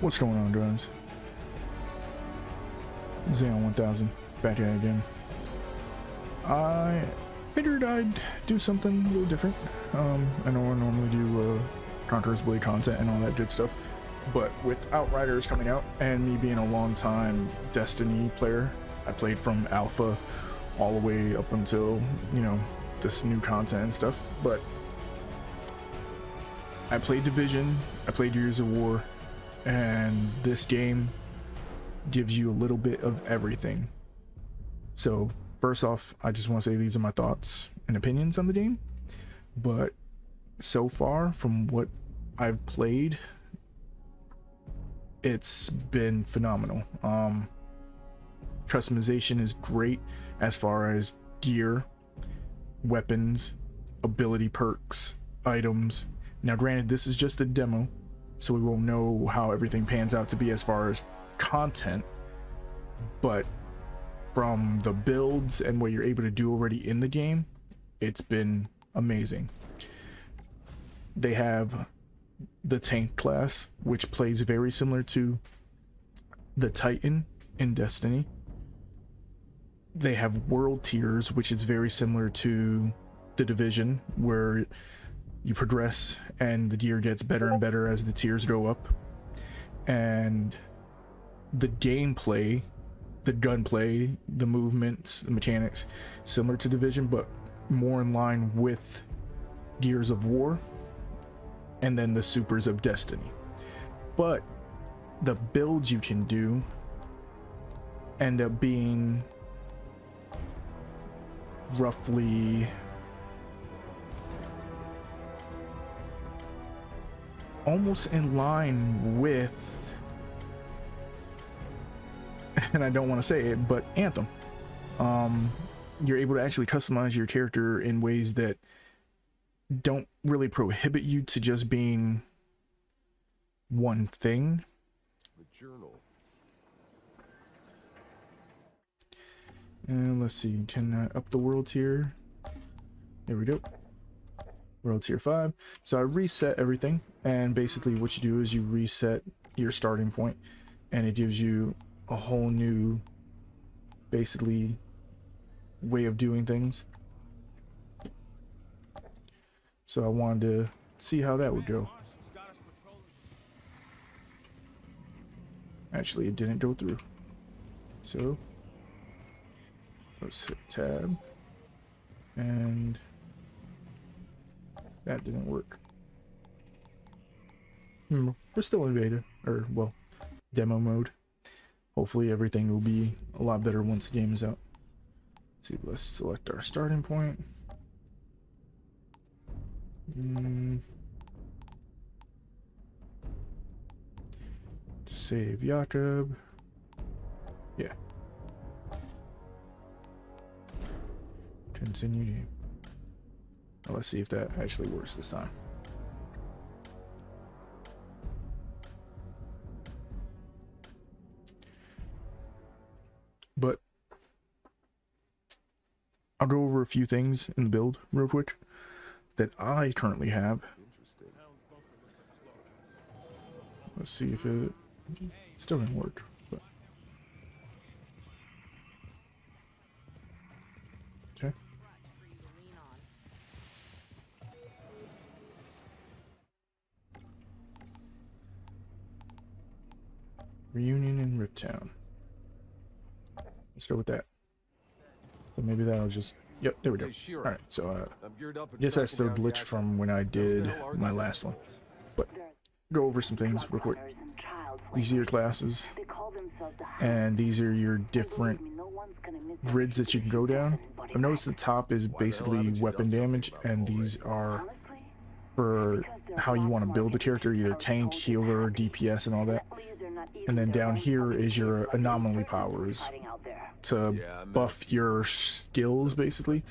What's going on, guys? Xeon 1000 back at it again. I figured I'd do something a little different. I know I normally do Conqueror's Blade content and all that good stuff, but with Outriders coming out and me being a long-time Destiny player, I played from alpha all the way up until, you know, this new content and stuff, but I played Division, I played Gears of War, and this game gives you a little bit of everything. So first off, I just want to say these are my thoughts and opinions on the game, but so far from what I've played, it's been phenomenal. Customization is great as far as gear, weapons, ability perks, items. Now granted, this is just a demo, so we won't know how everything pans out to be as far as content, but from the builds and what you're able to do already in the game, it's been amazing. They have the tank class, which plays very similar to the Titan in Destiny. They have world tiers, which is very similar to the Division, where you progress and the gear gets better and better as the tiers go up. And the gameplay, the gunplay, the movements, the mechanics, similar to Division, but more in line with Gears of War and then the supers of Destiny. But the builds you can do end up being roughly almost in line with, and I don't want to say it, but Anthem. You're able to actually customize your character in ways that don't really prohibit you to just being one thing. The journal. And let's see, can I up the world tier? There we go. World tier 5. So I reset everything, and basically what you do is you reset your starting point, and it gives you a whole new, basically, way of doing things. So I wanted to see how that would go. Actually, it didn't go through. So let's hit tab, and that didn't work. We're still in beta, or well, demo mode. Hopefully everything will be a lot better once the game is out. Let's see, let's select our starting point. Save Jakob. Yeah. Continue game. Now let's see if that actually works this time. But I'll go over a few things in the build real quick that I currently have. Let's see if it still didn't work. But okay. Reunion in Riptown. Let's go with that. So maybe that'll just... Yep, there we go. Alright, so I guess that's still glitched from when I did my last one. But go over some things real quick. These are your classes, and these are your different grids that you can go down. I've noticed the top is basically weapon damage, and these are for how you want to build the character, either tank, healer, DPS, and all that. And then down here is your anomaly powers to buff your skills, basically,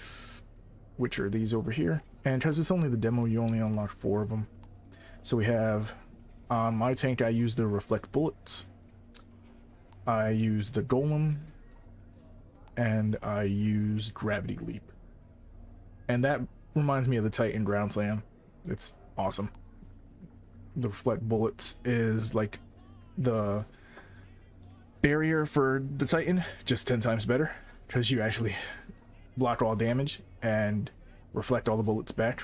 which are these over here. And because it's only the demo, you only unlock 4 of them. So we have, on my tank, I use the reflect bullets, I use the golem, and I use gravity leap. And that reminds me of the Titan ground slam. It's awesome. The reflect bullets is like The barrier for the Titan, just 10 times better, because you actually block all damage and reflect all the bullets back.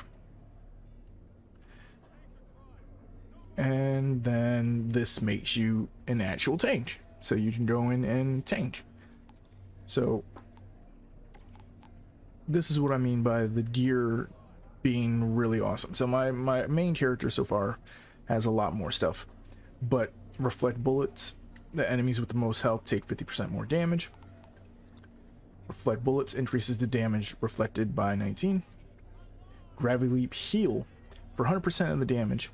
And then this makes you an actual tank, so you can go in and tank. So this is what I mean by the gear being really awesome. So my main character so far has a lot more stuff, but reflect bullets, the enemies with the most health take 50% more damage. Reflect bullets increases the damage reflected by 19. Gravity leap heal for 100% of the damage.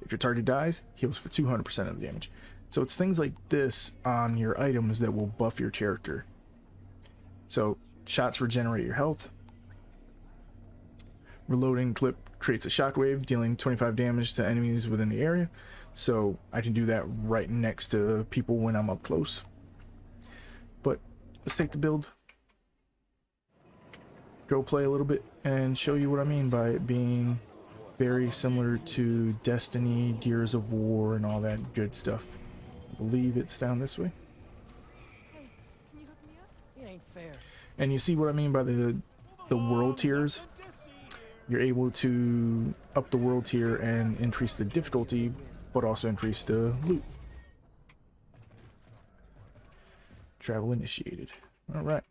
If your target dies, heals for 200% of the damage. So it's things like this on your items that will buff your character. So shots regenerate your health. Reloading clip creates a shockwave, dealing 25 damage to enemies within the area. So I can do that right next to people when I'm up close. But let's take the build, go play a little bit, and show you what I mean by it being very similar to Destiny, Gears of War, and all that good stuff. I believe it's down this way. Hey, can you hook me up? It ain't fair. And you see what I mean by the world tiers. You're able to up the world tier and increase the difficulty, but also increase the loot. Travel initiated. All right.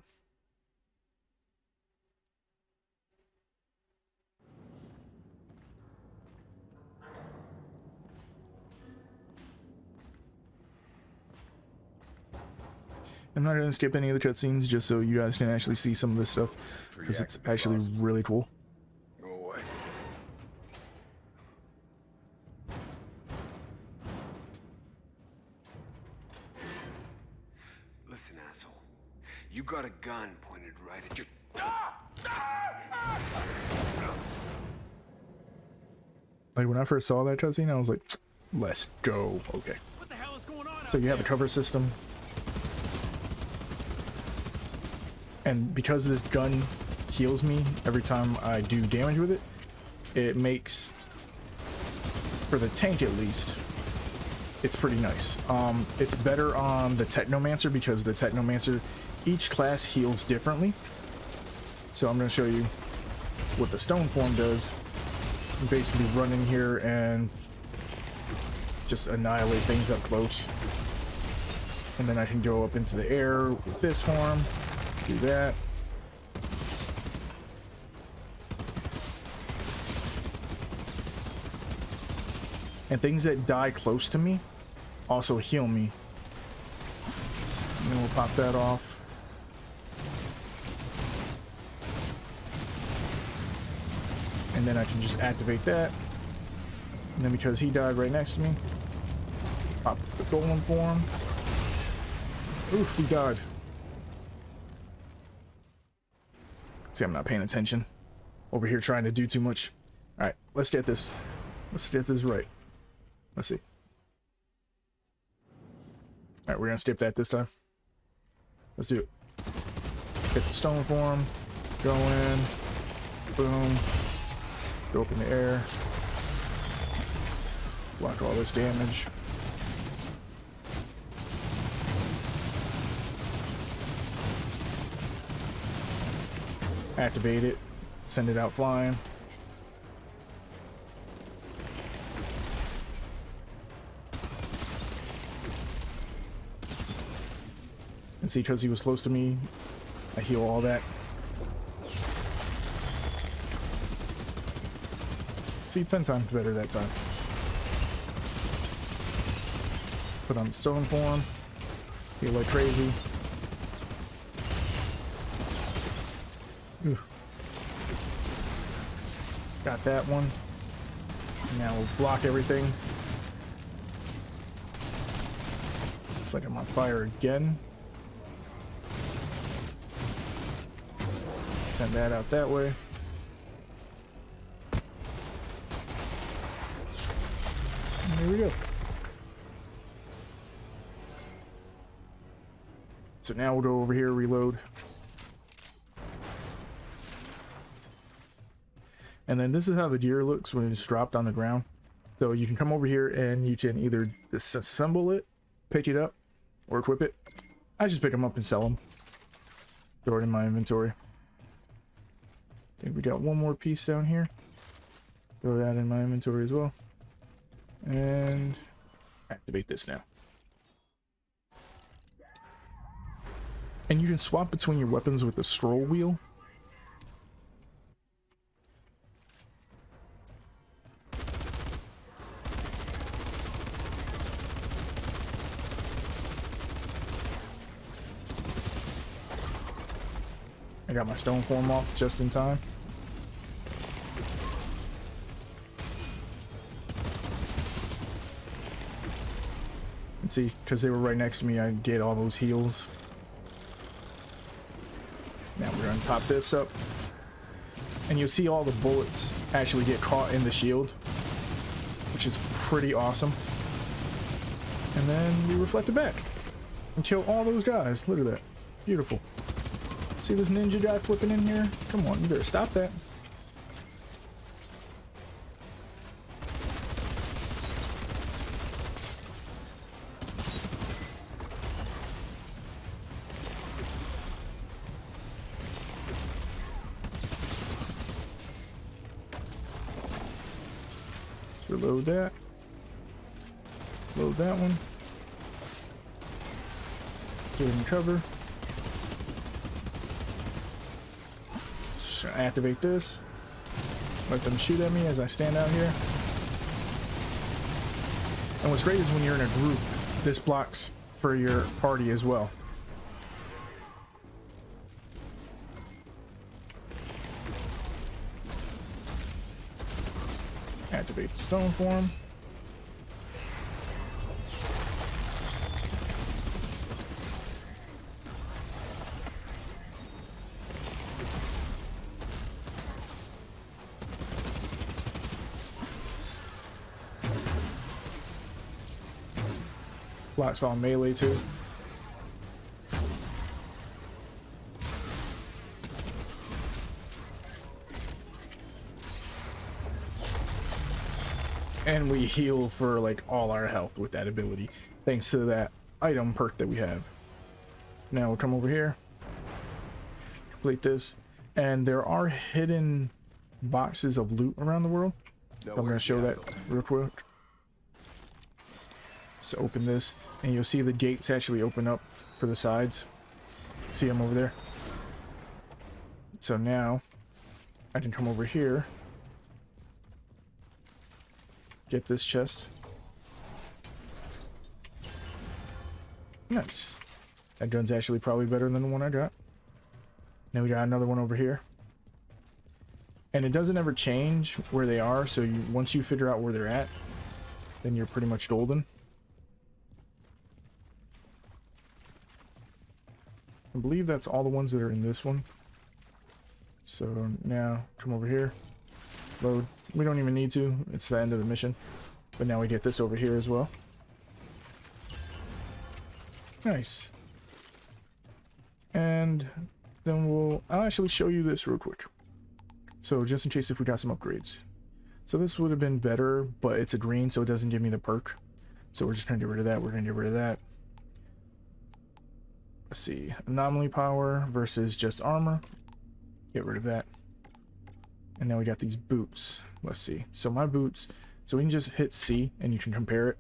I'm not going to skip any of the cutscenes just so you guys can actually see some of this stuff, because it's actually really cool. Go away. Listen, asshole. You got a gun pointed right at your... Like when I first saw that cutscene, I was like, let's go. Okay. What the hell is going on? So you have a cover system. And because this gun heals me every time I do damage with it, it makes, for the tank at least, it's pretty nice. It's better on the Technomancer because the Technomancer, each class heals differently. So I'm going to show you what the stone form does. You basically run in here and just annihilate things up close. And then I can go up into the air with this form. Do that. And things that die close to me also heal me. And then we'll pop that off. And then I can just activate that. And then because he died right next to me, pop the golem form. Oof, he died. See, I'm not paying attention. Over here trying to do too much. Alright, let's get this. Let's get this right. Let's see. Alright, we're gonna skip that this time. Let's do it. Get the stone form. Go in. Boom. Go up in the air. Block all this damage. Activate it. Send it out flying. And see, because he was close to me, I heal all that. See, 10 times better that time. Put on the stone form. Heal like crazy. Ooh. Got that one. Now we'll block everything. Looks like I'm on fire again. Send that out that way. And there we go. So now we'll go over here, reload. And then this is how the gear looks when it's dropped on the ground. So you can come over here and you can either disassemble it pick it up or equip it. I just pick them up and sell them. Throw it in my inventory. I think we got one more piece down here. Throw that in my inventory as well. And activate this now. And you can swap between your weapons with the scroll wheel. I got my stone form off just in time. And see, because they were right next to me, I get all those heals. Now we're going to pop this up. And you'll see all the bullets actually get caught in the shield, which is pretty awesome. And then we reflect it back and kill all those guys. Look at that. Beautiful. See this ninja guy flipping in here? Come on, you better stop that. Let's reload that. Load that one. Get in cover. Activate this. Let them shoot at me as I stand out here. And what's great is when you're in a group, this blocks for your party as well. Activate the stone form. Blocks on melee too. And we heal for like all our health with that ability, thanks to that item perk that we have. Now we'll come over here, complete this, and there are hidden boxes of loot around the world. So I'm going to show that real quick. So open this, and you'll see the gates actually open up for the sides. See them over there? So now I can come over here, get this chest. Nice. That gun's actually probably better than the one I got. Now we got another one over here. And it doesn't ever change where they are, so once you figure out where they're at, then you're pretty much golden. I believe that's all the ones that are in this one. So now come over here, load. We don't even need to, it's the end of the mission. But now we get this over here as well. Nice. And then I'll actually show you this real quick. So just in case if we got some upgrades. So this would have been better, but it's a green, so it doesn't give me the perk. So we're just gonna get rid of that. We're gonna get rid of that. Let's see, anomaly power versus just armor. Get rid of that. And now we got these boots. Let's see. So my boots, so we can just hit C and you can compare it.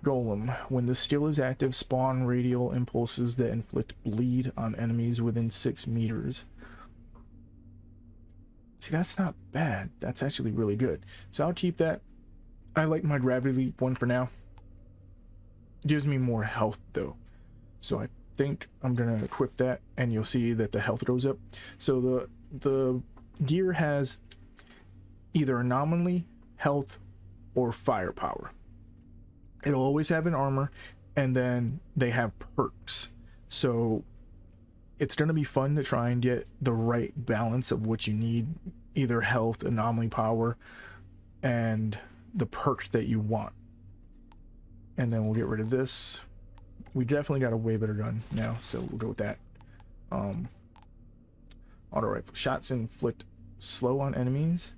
Golem. When the skill is active, spawn radial impulses that inflict bleed on enemies within 6 meters. See, that's not bad. That's actually really good. So I'll keep that. I like my gravity leap one for now. Gives me more health though. So I think I'm gonna equip that, and you'll see that the health goes up. So the gear has either anomaly, health, or firepower. It'll always have an armor, and then they have perks. So it's gonna be fun to try and get the right balance of what you need, either health, anomaly power, and the perks that you want. And then we'll get rid of this. We definitely got a way better gun now, so we'll go with that. Auto rifle. Shots inflict slow on enemies.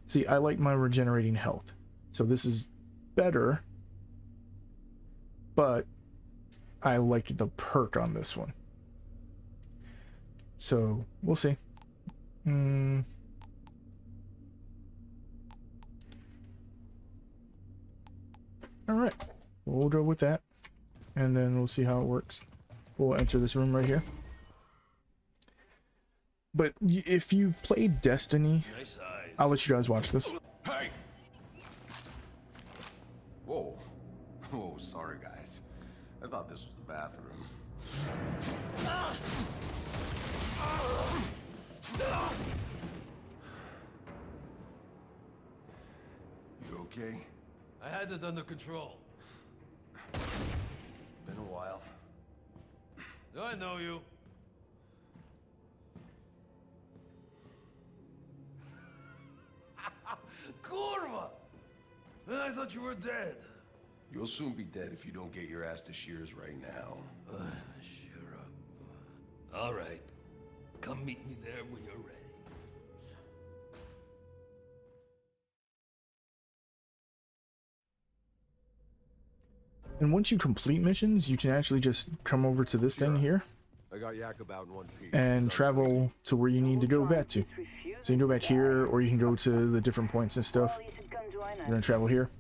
See, I like my regenerating health, so this is better, but I liked the perk on this one. So we'll see. All right, we'll go with that, and then we'll see how it works. We'll enter this room right here. But if you've played Destiny, I'll let you guys watch this. Hey! Whoa. Whoa, sorry guys. I thought this was the bathroom. You okay? I had it under control. Been a while. I know you. Kurva! Then I thought you were dead. You'll soon be dead if you don't get your ass to Shears right now. Sure up. All right. Come meet me there when you're ready. And once you complete missions, you can actually just come over to this thing here I got Yakub out in one piece. and travel to where you need to go back to. So you can go back here, or you can go to the different points and stuff. You're gonna travel here.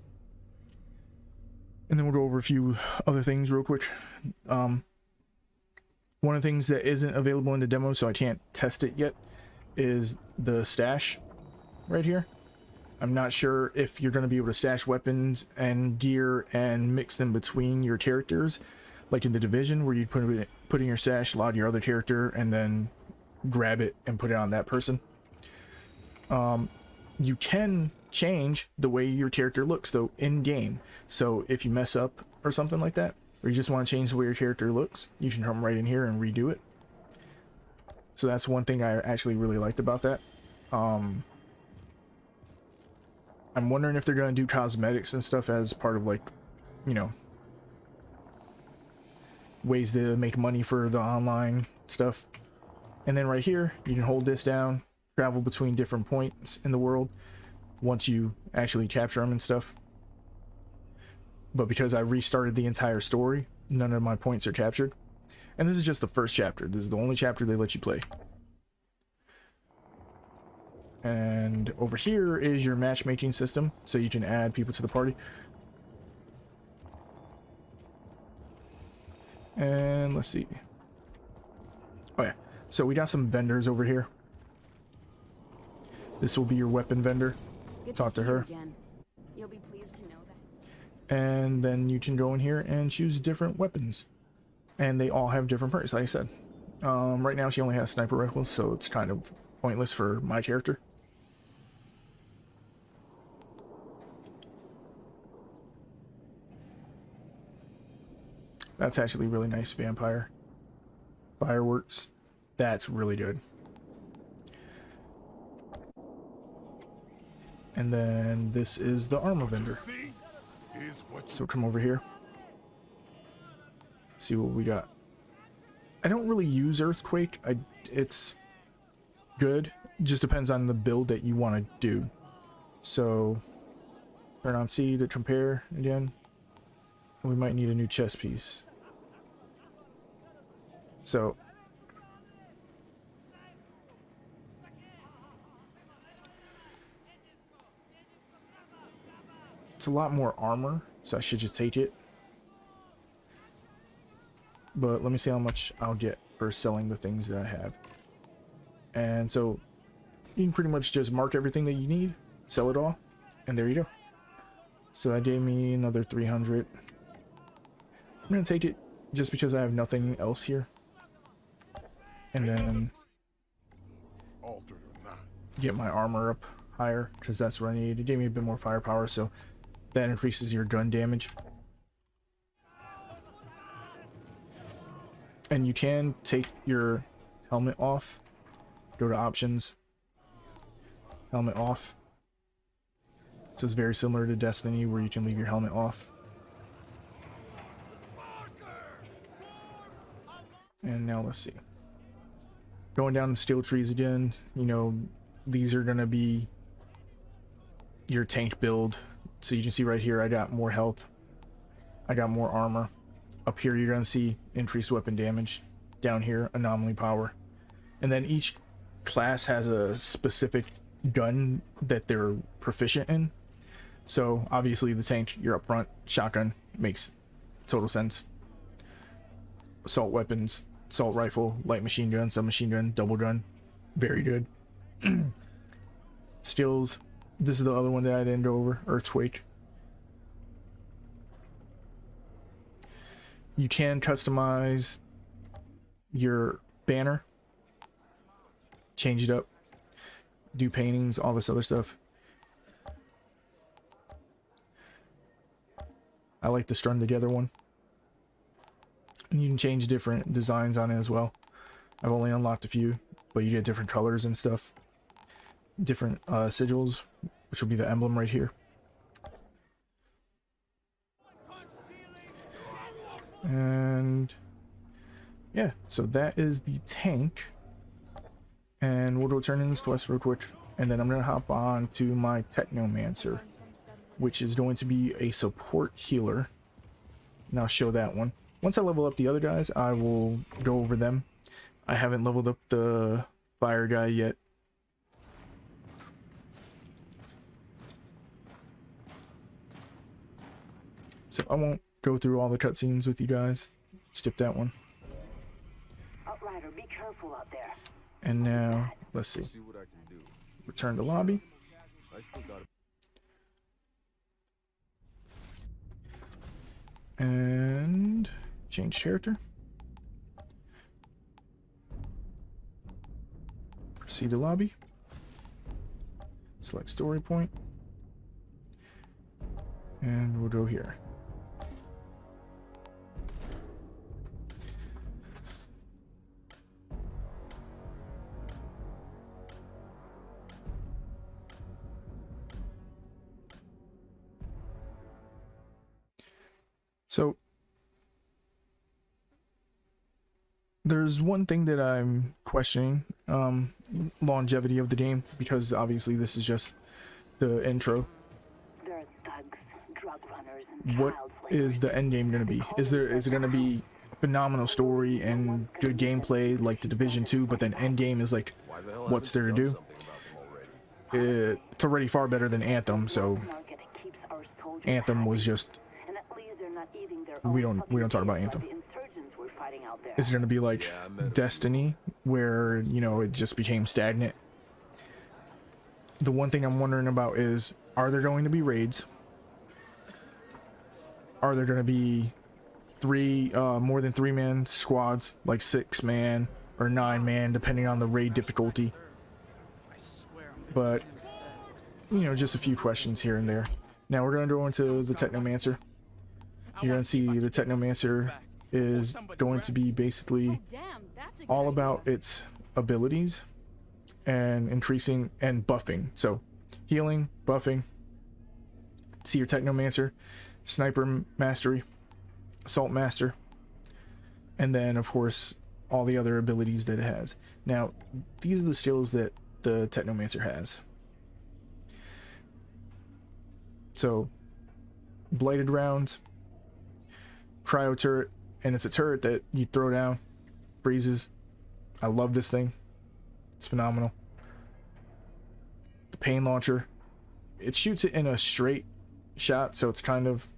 And then we'll go over a few other things real quick. One of the things that isn't available in the demo, so I can't test it yet, is the stash right here. I'm not sure if you're going to be able to stash weapons and gear and mix them between your characters, like in the Division, where you put in your stash, load your other character, and then grab it and put it on that person. You can change the way your character looks though in game. So if you mess up or something like that, or you just want to change the way your character looks, you can come right in here and redo it. So that's one thing I actually really liked about that. I'm wondering if they're going to do cosmetics and stuff as part of, like, you know, ways to make money for the online stuff. And then right here, you can hold this down, travel between different points in the world once you actually capture them and stuff. But because I restarted the entire story, none of my points are captured. And this is just the first chapter. This is the only chapter they let you play. And over here is your matchmaking system, so you can add people to the party. And let's see. Oh yeah, so we got some vendors over here. This will be your weapon vendor. Talk to her. You'll be pleased to know that. And then you can go in here and choose different weapons. And they all have different perks, like I said. Right now she only has sniper rifles, so it's kind of pointless for my character. That's actually really nice. Vampire. Fireworks. That's really good. And then this is the armor vendor. So come over here. See what we got. I don't really use Earthquake. It's good. Just depends on the build that you want to do. So turn on C to compare again. And we might need a new chest piece. So it's a lot more armor, so I should just take it. But let me see how much I'll get for selling the things that I have. And so you can pretty much just mark everything that you need, sell it all, and there you go. So that gave me another 300. I'm gonna take it just because I have nothing else here. And then get my armor up higher, because that's what I need. It gave me a bit more firepower, so that increases your gun damage. And you can take your helmet off. Go to options. Helmet off. So it's very similar to Destiny, where you can leave your helmet off. And now let's see. Going down the skill trees again, you know, these are gonna be your tank build. So you can see right here, I got more health. I got more armor. Up here, you're going to see increased weapon damage. Down here, anomaly power. And then each class has a specific gun that they're proficient in. So obviously the tank, you're up front. Shotgun makes total sense. Assault weapons, assault rifle, light machine gun, submachine gun, double gun, very good. Stills, this is the other one that I didn't go over. Earthquake. You can customize your banner, change it up, do paintings, all this other stuff. I like the strung together one. And you can change different designs on it as well. I've only unlocked a few, but you get different colors and stuff. Different sigils, which will be the emblem right here. And yeah, so that is the tank. And we'll go turn in this quest real quick. And then I'm going to hop on to my Technomancer, which is going to be a support healer. And I'll show that one. Once I level up the other guys, I will go over them. I haven't leveled up the fire guy yet. So I won't go through all the cutscenes with you guys. Skip that one. Outrider, be careful out there. And now, let's see. What I can do. Return to lobby. I still got And change character. Proceed to lobby. Select story point. And we'll go here. So there's one thing that I'm questioning, longevity of the game, because obviously this is just the intro. There are thugs, drug runners, and What child slayers. is the end game going to be? Is it going to be phenomenal story and good gameplay like the Division 2, but then end game is like, why the hell what's there to haven't you do? done something about them already? It's already far better than Anthem, so Market keeps our soldiers Anthem was happy. just, And at least they're not eating their we own don't talk fucking about kids Anthem. like the insurgents we're fighting out there. is it going to be like Yeah, I met a Destiny, where, you know, it just became stagnant? The one thing I'm wondering about is, are there going to be raids? Are there going to be more than 3-man squads, like 6-man or 9-man, depending on the raid difficulty? But, you know, just a few questions here and there. Now we're going to go into the Technomancer. You're going to see the Technomancer is going to be basically Damn, that's a good all idea. about its abilities and increasing and buffing. So healing, buffing. See your Technomancer, Sniper Mastery, Assault Master, and then of course all the other abilities that it has. Now these are the skills that the Technomancer has. So blighted rounds, cryo turret, and it's a turret that you throw down, freezes. I love this thing. It's phenomenal. The pain launcher, it shoots it in a straight shot, so it's kind of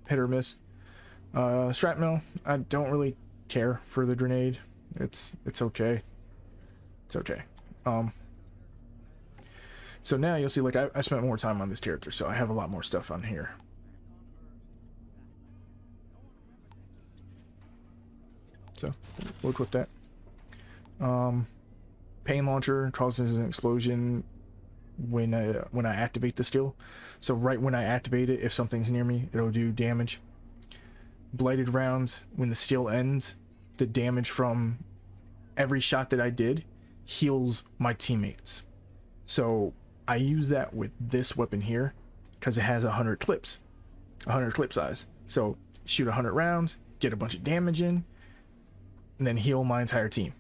hit or miss. Shrapnel, I don't really care for the grenade. It's okay. It's okay. So now you'll see, like, I spent more time on this character, so I have a lot more stuff on here. So we'll equip that. Pain launcher causes an explosion when I activate the skill. So right when I activate it, if something's near me, it'll do damage. Blighted rounds, when the skill ends, the damage from every shot that I did heals my teammates. So I use that with this weapon here because it has 100 clips, 100 clip size. So shoot 100 rounds, get a bunch of damage in, and then heal my entire team.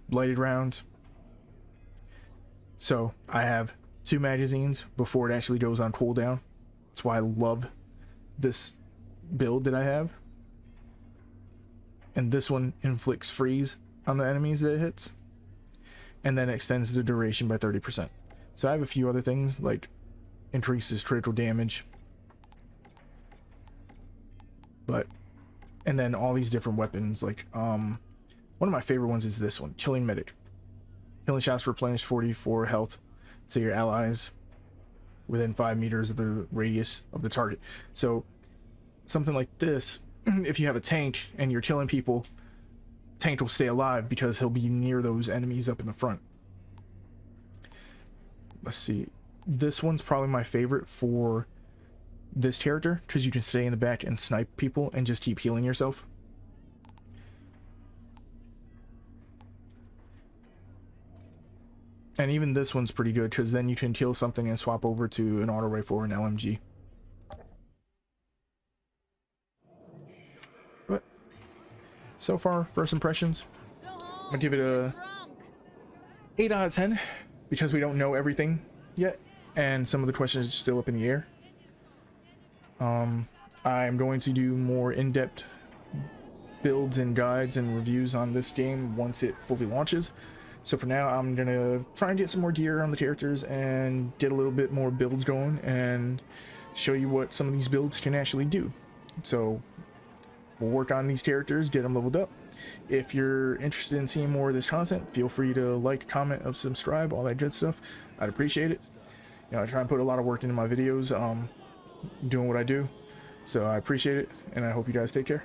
Blighted rounds. So I have 2 magazines before it actually goes on cooldown. That's why I love this build that I have. And this one inflicts freeze on the enemies that it hits. And then extends the duration by 30%. So I have a few other things, like increases critical damage. But, and then all these different weapons, like, one of my favorite ones is this one, Killing Medic. Killing shots replenish 44 health to your allies within 5 meters of the radius of the target. So something like this, if you have a tank and you're killing people, tank will stay alive because he'll be near those enemies up in the front. Let's see, this one's probably my favorite for this character because you can stay in the back and snipe people and just keep healing yourself. And even this one's pretty good because then you can kill something and swap over to an auto rifle or an LMG. But so far, first impressions, I'm gonna give it a 8 out of 10 because we don't know everything yet and some of the questions are still up in the air. I'm going to do more in-depth builds and guides and reviews on this game once it fully launches. So for now, I'm gonna try and get some more gear on the characters and get a little bit more builds going and show you what some of these builds can actually do. So we'll work on these characters, get them leveled up. If you're interested in seeing more of this content, feel free to like, comment, subscribe, all that good stuff. I'd appreciate it. You know, I try and put a lot of work into my videos, doing what I do. So I appreciate it, and I hope you guys take care.